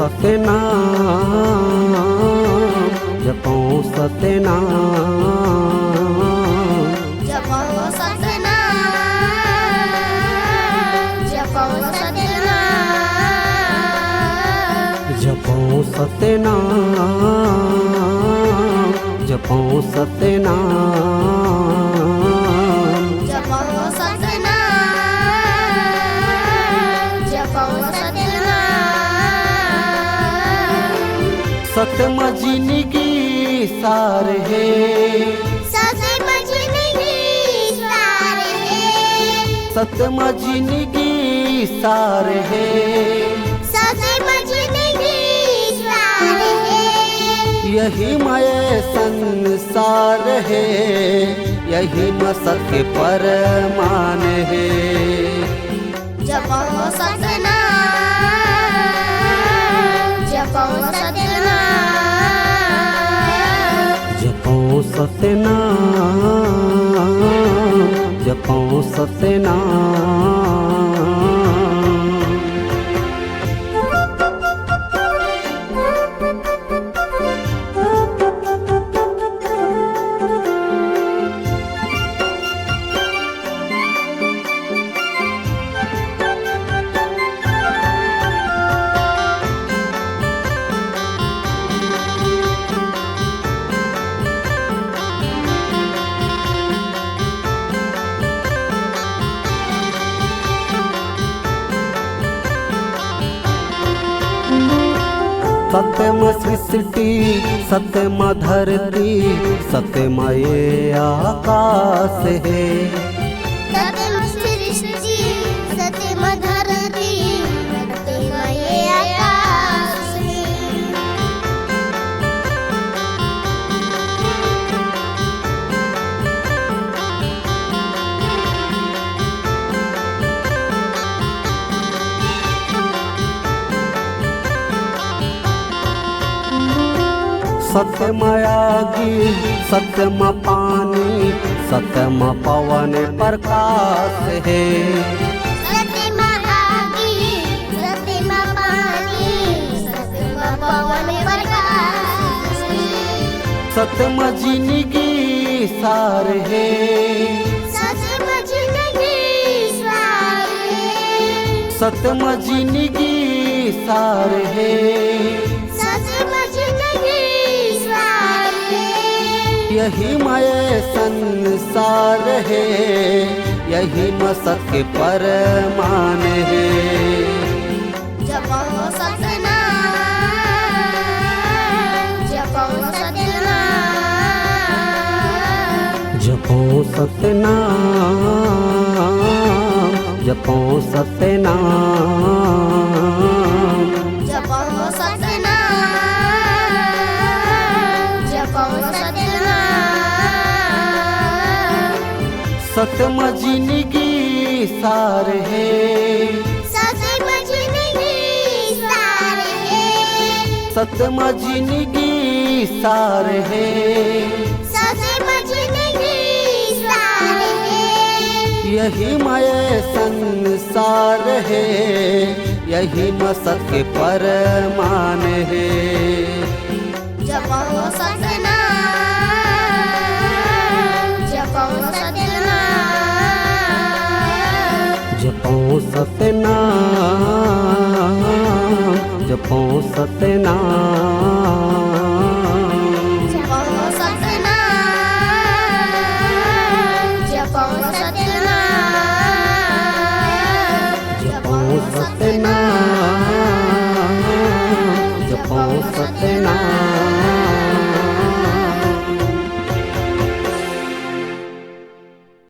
सतनाम जपो सतनाम जपो सतनाम जपो सतनाम जपो सतनाम जपो सतनाम जपो सतनाम जपो सतनाम सतम जिंदगी सार है सतम जिंदगी सार है सतम जिंदगी सार है सतम जिंदगी सार है यही मय संसार है यही मसत के परमान है जपो सतनाम जपो सतनाम जपो सतनाम जपो सतनाम सत्यम सृष्टि सत्यम धरती सत्यम ये आकाश है सत्यम सृष्टि सत्यम धरती सत्यम ये आकाश है सत्यम आगी सत्यम पानी सत्यम पवन प्रकाश है सत्यम आगी सत्यम पानी सत्यम पवन प्रकाश है सत्यम जिंदगी सार है सत्यम जिंदगी सार है सत्यम जिंदगी सार है सत्यम जिंदगी सार है यही मय संसार है यही मसत के परमान है जपो सतनाम जपो सतनाम जपो सतनाम जपो सतनाम जपो सतनाम जपो सतनाम सतम जिंदगी सार है सतम जिंदगी सार है सतम जिंदगी सार है सतम जिंदगी सार है यही मय संसार है यही मसत के परमान है जपो सतनाम जपो सतनाम जपो सतनाम जपो सतनाम जपो सतनाम जपो सतनाम जपो सतनाम जपो सतनाम